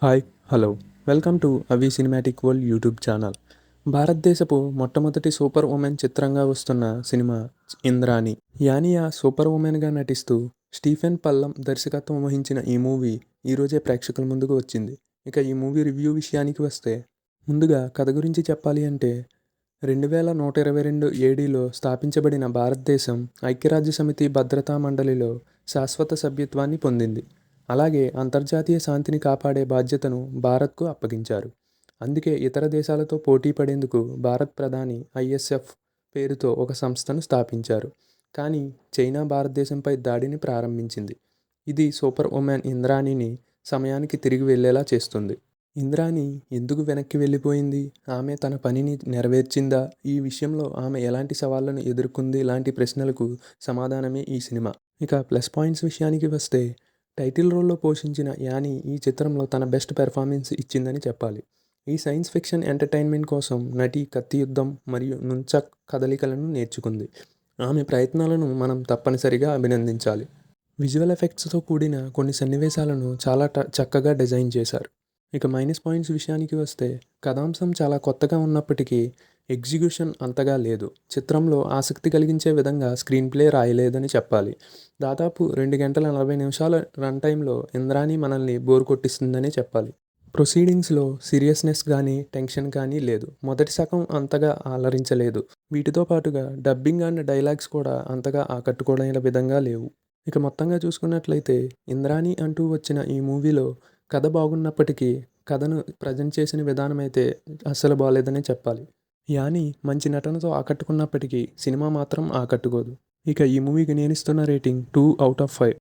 Hi hello welcome to అవి cinematic world YouTube channel. భారతదేశపు మొట్టమొదటి సూపర్ ఉమెన్ చిత్రంగా వస్తున్న సినిమా ఇంద్రాణి. యానియా సూపర్ ఉమెన్గా నటిస్తూ స్టీఫెన్ పల్లం దర్శకత్వం వహించిన ఈ మూవీ ఈరోజే ప్రేక్షకుల ముందుకు వచ్చింది. ఇక ఈ మూవీ రివ్యూ విషయానికి వస్తే, ముందుగా కథ గురించి చెప్పాలి అంటే 2122 ఏడీలో స్థాపించబడిన భారతదేశం ఐక్యరాజ్యసమితి భద్రతా మండలిలో శాశ్వత సభ్యత్వాన్ని పొందింది. అలాగే అంతర్జాతీయ శాంతిని కాపాడే బాధ్యతను భారత్కు అప్పగించారు. అందుకే ఇతర దేశాలతో పోటీ పడేందుకు భారత్ ప్రధాని ఐఎస్ఎఫ్ పేరుతో ఒక సంస్థను స్థాపించారు. కానీ చైనా భారతదేశంపై దాడిని ప్రారంభించింది. ఇది సూపర్ ఉమెన్ ఇంద్రాణిని సమయానికి తిరిగి వెళ్ళేలా చేస్తుంది. ఇంద్రాణి ఎందుకు వెనక్కి వెళ్ళిపోయింది, ఆమె తన పనిని నెరవేర్చిందా, ఈ విషయంలో ఆమె ఎలాంటి సవాళ్లను ఎదుర్కొంది లాంటి ప్రశ్నలకు సమాధానమే ఈ సినిమా. ఇక ప్లస్ పాయింట్స్ విషయానికి వస్తే, టైటిల్ రోల్లో పోషించిన యానీ ఈ చిత్రంలో తన బెస్ట్ పెర్ఫార్మెన్స్ ఇచ్చిందని చెప్పాలి. ఈ సైన్స్ ఫిక్షన్ ఎంటర్టైన్మెంట్ కోసం నటి కత్తి యుద్ధం మరియు నుంచక్ కదలికలను నేర్చుకుంది. ఆమె ప్రయత్నాలను మనం తప్పనిసరిగా అభినందించాలి. విజువల్ ఎఫెక్ట్స్తో కూడిన కొన్ని సన్నివేశాలను చాలా చక్కగా డిజైన్ చేశారు. ఇక మైనస్ పాయింట్స్ విషయానికి వస్తే, కథాంశం చాలా కొత్తగా ఉన్నప్పటికీ ఎగ్జిక్యూషన్ అంతగా లేదు. చిత్రంలో ఆసక్తి కలిగించే విధంగా స్క్రీన్ ప్లే రాయలేదని చెప్పాలి. దాదాపు 2 గంటల 40 నిమిషాల రన్ టైంలో ఇంద్రాణి మనల్ని బోర్ కొట్టిస్తుందనే చెప్పాలి. ప్రొసీడింగ్స్లో సీరియస్నెస్ కానీ టెన్షన్ కానీ లేదు. మొదటి సగం అంతగా అలరించలేదు. వీటితో పాటుగా డబ్బింగ్ అండ్ డైలాగ్స్ కూడా అంతగా ఆకట్టుకోలేని విధంగా లేవు. ఇక మొత్తంగా చూసుకున్నట్లయితే, ఇంద్రాణి అంటూ వచ్చిన ఈ మూవీలో కథ బాగున్నప్పటికీ కథను ప్రజెంట్ చేసిన విధానం అయితే అస్సలు బాలేదనే చెప్పాలి. యానీ మంచి నటనతో ఆకట్టుకున్నప్పటికీ సినిమా మాత్రం ఆకట్టుకోదు. ఇక ఈ మూవీకి నేను ఇస్తున్న రేటింగ్ 2/5.